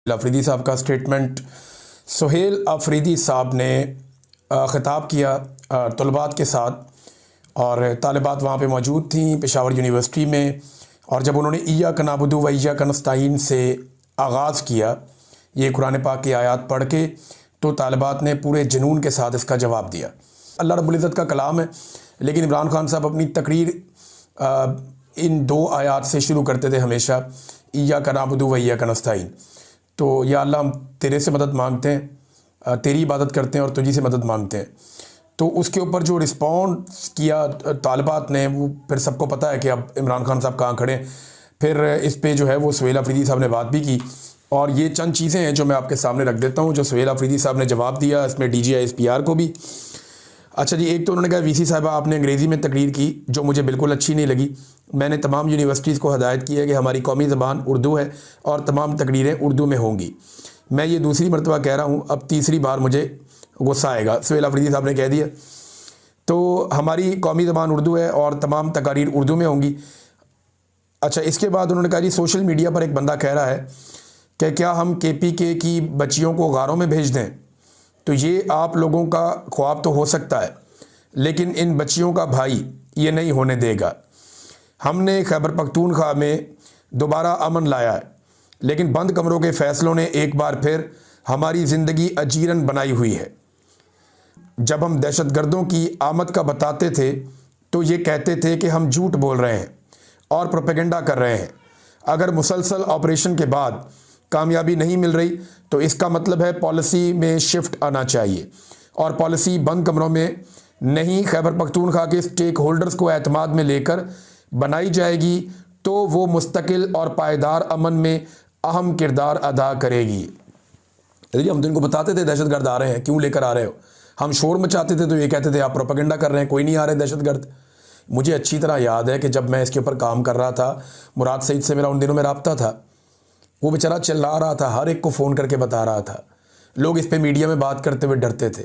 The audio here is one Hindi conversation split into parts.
अफरीदी साहब का स्टेटमेंट। सुहेल अफरीदी साहब ने ख़िताब किया तलबात के साथ और तालिबात वहाँ पे मौजूद थी पेशावर यूनिवर्सिटी में। और जब उन्होंने इय्याका नअबुदु व इय्याका नस्तईन से आगाज़ किया ये कुरान पाक की आयत पढ़ के, तो तालिबात ने पूरे जुनून के साथ इसका जवाब दिया। अल्लाह रब्बुल इज़्ज़त का कलाम है, लेकिन इमरान खान साहब अपनी तकरीर इन दो आयत से शुरू करते थे हमेशा, इय्याका नअबुदु व इय्याका नस्तईन। तो या अल्लाह हम तेरे से मदद मांगते हैं, तेरी इबादत करते हैं और तुझी से मदद मांगते हैं। तो उसके ऊपर जो रिस्पॉन्स किया तालिबात ने, वो फिर सबको पता है कि अब इमरान खान साहब कहाँ खड़े हैं। फिर इस पे जो है वो सुहेल अफरीदी साहब ने बात भी की, और ये चंद चीज़ें हैं जो मैं आपके सामने रख देता हूँ जो सुहेल अफरीदी साहब ने जवाब दिया, इसमें DGISPR को भी। अच्छा जी, एक तो उन्होंने कहा VC साहबा आपने अंग्रेज़ी में तकरीर की जो मुझे बिल्कुल अच्छी नहीं लगी। मैंने तमाम यूनिवर्सिटीज़ को हदायत की है कि हमारी कौमी ज़बान उर्दू है और तमाम तकरीरें उर्दू में होंगी। मैं ये दूसरी मरतबा कह रहा हूँ, अब तीसरी बार मुझे गुस्सा आएगा। सुहेल अफरीदी साहब ने कह दिया, तो हमारी कौमी ज़बान उर्दू है और तमाम तकारीर उर्दू में होंगी। अच्छा, इसके बाद उन्होंने कहा जी सोशल मीडिया पर एक बंदा कह रहा है कि क्या हम KPK की बच्चियों को गारों में भेज दें। तो ये आप लोगों का ख्वाब तो हो सकता है, लेकिन इन बच्चियों का भाई ये नहीं होने देगा। हमने खैबर पख्तूनख्वा में दोबारा अमन लाया है, लेकिन बंद कमरों के फ़ैसलों ने एक बार फिर हमारी ज़िंदगी अजीरन बनाई हुई है। जब हम दहशतगर्दों की आमद का बताते थे तो ये कहते थे कि हम झूठ बोल रहे हैं और प्रोपेगेंडा कर रहे हैं। अगर मुसलसल ऑपरेशन के बाद कामयाबी नहीं मिल रही तो इसका मतलब है पॉलिसी में शिफ्ट आना चाहिए, और पॉलिसी बंद कमरों में नहीं, खैबर पख्तूनख्वा के स्टेक होल्डर्स को एतमाद में लेकर बनाई जाएगी, तो वो मुस्तकिल और पायदार अमन में अहम किरदार अदा करेगी। हम तो इनको बताते थे दहशतगर्द आ रहे हैं, क्यों लेकर आ रहे हो। हम शोर मचाते थे तो ये कहते थे आप प्रोपेगेंडा कर रहे हैं, कोई नहीं आ रहे दहशतगर्द। मुझे अच्छी तरह याद है कि जब मैं इसके ऊपर काम कर रहा था, मुराद सईद से मेरा उन दिनों में रब्ता था। वो बेचारा चिल्ला रहा था, हर एक को फ़ोन करके बता रहा था। लोग इस पे मीडिया में बात करते हुए डरते थे।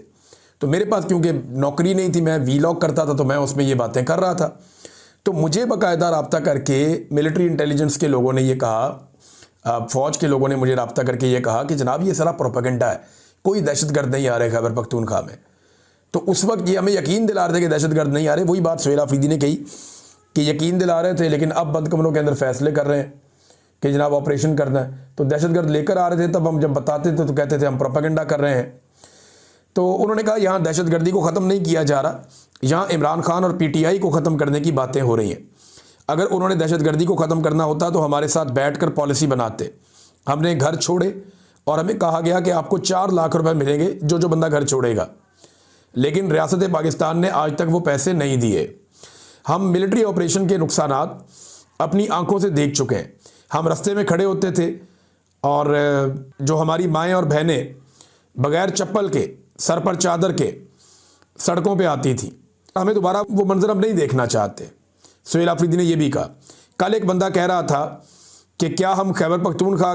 तो मेरे पास क्योंकि नौकरी नहीं थी, मैं वीलॉग करता था, तो मैं उसमें ये बातें कर रहा था। तो मुझे बाकायदा रब्ता करके मिलिट्री इंटेलिजेंस के लोगों ने ये कहा, फ़ौज के लोगों ने मुझे रब्ता करके ये कहा कि जनाब ये सारा प्रोपेगेंडा है, कोई दहशतगर्द नहीं आ रहे खैबर पख्तूनख्वा में। तो उस वक्त ये हमें यकीन दिला रहे थे कि दहशतगर्द नहीं आ रहे। वही बात सुहेल अफरीदी ने कही कि यकीन दिला रहे थे, लेकिन अब बंद कमरों के अंदर फ़ैसले कर रहे हैं कि जनाब ऑपरेशन करना है। तो दहशतगर्द लेकर आ रहे थे, तब हम जब बताते थे तो कहते थे हम प्रोपेगेंडा कर रहे हैं। तो उन्होंने कहा यहाँ दहशतगर्दी को ख़त्म नहीं किया जा रहा, यहाँ इमरान खान और PTI को ख़त्म करने की बातें हो रही हैं। अगर उन्होंने दहशतगर्दी को ख़त्म करना होता तो हमारे साथ बैठकर पॉलिसी बनाते। हमने घर छोड़े और हमें कहा गया कि आपको 4 लाख रुपए मिलेंगे जो बंदा घर छोड़ेगा, लेकिन रियासत पाकिस्तान ने आज तक वो पैसे नहीं दिए। हम मिलिट्री ऑपरेशन के नुकसानात अपनी आंखों से देख चुके हैं। हम रास्ते में खड़े होते थे और जो हमारी माएँ और बहनें बग़ैर चप्पल के, सर पर चादर के सड़कों पे आती थी, हमें दोबारा वो मंजर अब नहीं देखना चाहते। सुहेल अफरीदी ने यह भी कहा। कल एक बंदा कह रहा था कि क्या हम खैबर पख्तूनख्वा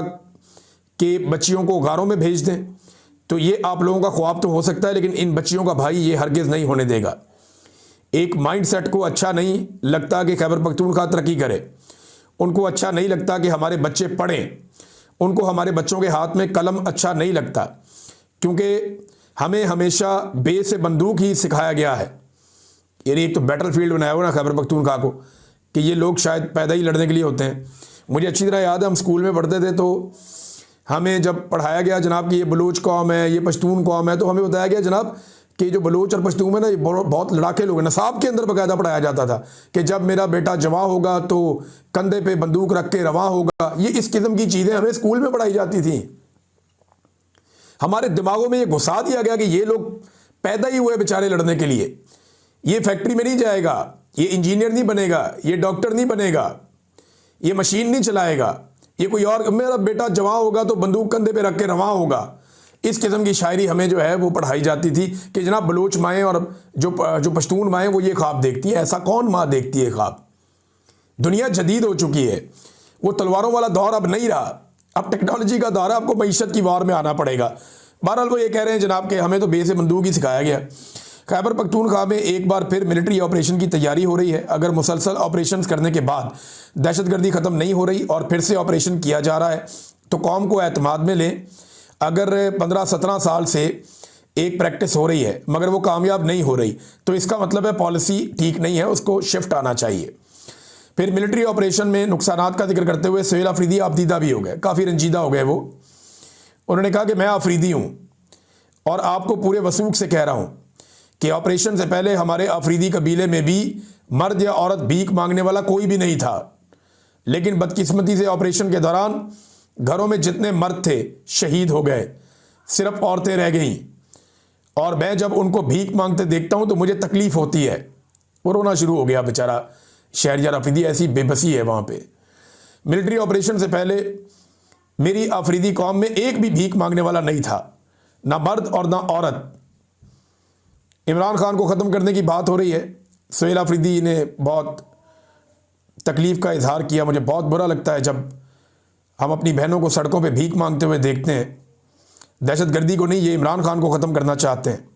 के बच्चियों को गारों में भेज दें। तो ये आप लोगों का ख्वाब तो हो सकता है, लेकिन इन बच्चियों का भाई ये हरगिज़ नहीं होने देगा। एक माइंडसेट को अच्छा नहीं लगता कि खैबर पख्तूनख्वा तरक्की करे, उनको अच्छा नहीं लगता कि हमारे बच्चे पढ़ें, उनको हमारे बच्चों के हाथ में कलम अच्छा नहीं लगता, क्योंकि हमें हमेशा बे से बंदूक ही सिखाया गया है। यानी एक तो बैटल फील्ड बनाया हुआ ना खैबर पख्तूनख्वा को, कि ये लोग शायद पैदा ही लड़ने के लिए होते हैं। मुझे अच्छी तरह याद है, हम स्कूल में पढ़ते थे तो हमें जब पढ़ाया गया जनाब कि ये बलूच कौम है, ये पश्तून कौम है, तो हमें बताया गया जनाब कि जो बलूच और पश्तून है ना, ये बहुत लड़ाके लोग हैं। नसाब के अंदर बाकायदा पढ़ाया जाता था कि जब मेरा बेटा जवां होगा तो कंधे पे बंदूक रख के रवां होगा। ये इस किस्म की चीज़ें हमें स्कूल में पढ़ाई जाती थी। हमारे दिमागों में ये घुसा दिया गया कि ये लोग पैदा ही हुए बेचारे लड़ने के लिए। ये फैक्ट्री में नहीं जाएगा, ये इंजीनियर नहीं बनेगा, ये डॉक्टर नहीं बनेगा, ये मशीन नहीं चलाएगा, ये कोई और, मेरा बेटा जवां होगा तो बंदूक कंधे पे रख के रवां होगा। इस किस्म की शायरी हमें जो है वो पढ़ाई जाती थी कि जनाब बलूच माएँ और जो पश्तून माएँ वो ये ख्वाब देखती हैं। ऐसा कौन माँ देखती है ख्वाब। दुनिया जदीद हो चुकी है, वो तलवारों वाला दौर अब नहीं रहा, अब टेक्नोलॉजी का दौर है, आपको मईशत की वार में आना पड़ेगा। बहरहाल वो ये कह रहे हैं जनाब कि हमें तो बे से बंदूक ही सिखाया गया। खैबर पख्तूनख्वा में एक बार फिर मिलिट्री ऑपरेशन की तैयारी हो रही है। अगर मुसलसल ऑपरेशंस करने के बाद दहशतगर्दी ख़त्म नहीं हो रही और फिर से ऑपरेशन किया जा रहा है तो कौम को एतमाद में लें। अगर 15-17 साल से एक प्रैक्टिस हो रही है मगर वो कामयाब नहीं हो रही तो इसका मतलब है पॉलिसी ठीक नहीं है, उसको शिफ्ट आना चाहिए। फिर मिलिट्री ऑपरेशन में नुकसानात का जिक्र करते हुए सुहेल अफरीदी आपदीदा भी हो गए, काफ़ी रंजीदा हो गए वो। उन्होंने कहा कि मैं अफरीदी हूँ और आपको पूरे वसूख से कह रहा हूँ कि ऑपरेशन से पहले हमारे अफरीदी कबीले में भी मर्द या औरत भीख मांगने वाला कोई भी नहीं था, लेकिन बदकिस्मती से ऑपरेशन के दौरान घरों में जितने मर्द थे शहीद हो गए, सिर्फ औरतें रह गईं। और मैं जब उनको भीख मांगते देखता हूं तो मुझे तकलीफ होती है। वो रोना शुरू हो गया बेचारा शहरयार अफरीदी, ऐसी बेबसी है वहाँ पे। मिलिट्री ऑपरेशन से पहले मेरी अफरीदी कौम में एक भी भीख मांगने वाला नहीं था, ना मर्द और ना औरत। इमरान खान को ख़त्म करने की बात हो रही है। सुहेल अफरीदी ने बहुत तकलीफ़ का इजहार किया। मुझे बहुत बुरा लगता है जब हम अपनी बहनों को सड़कों पे भीख मांगते हुए देखते हैं। दहशतगर्दी को नहीं, ये इमरान खान को ख़त्म करना चाहते हैं।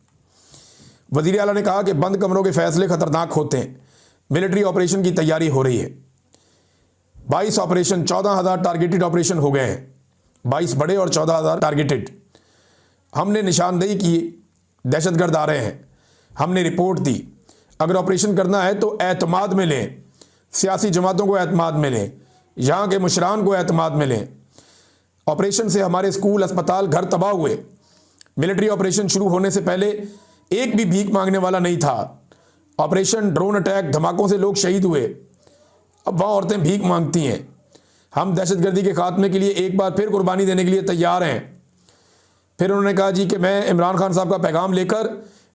वज़ीर आला ने कहा कि बंद कमरों के फैसले ख़तरनाक होते हैं। मिलिट्री ऑपरेशन की तैयारी हो रही है। 22 ऑपरेशन, 14,000 टारगेटेड ऑपरेशन हो गए हैं। 22 बड़े और 14,000 टारगेटेड। हमने निशानदेही की, दहशतगर्द आ रहे हैं, हमने रिपोर्ट दी। अगर ऑपरेशन करना है तो एतमाद में लें, सियासी जमातों को एतमाद में लें, यहाँ के मुशरान को एतमाद में लें। ऑपरेशन से हमारे स्कूल, अस्पताल, घर तबाह हुए। मिलिट्री ऑपरेशन शुरू होने से पहले एक भी भीख मांगने वाला नहीं था। ऑपरेशन ड्रोन अटैक, धमाकों से लोग शहीद हुए। अब वहाँ औरतें भीख मांगती हैं। हम दहशतगर्दी के खात्मे के लिए एक बार फिर कुर्बानी देने के लिए तैयार हैं। फिर उन्होंने कहा जी कि मैं इमरान खान साहब का पैगाम लेकर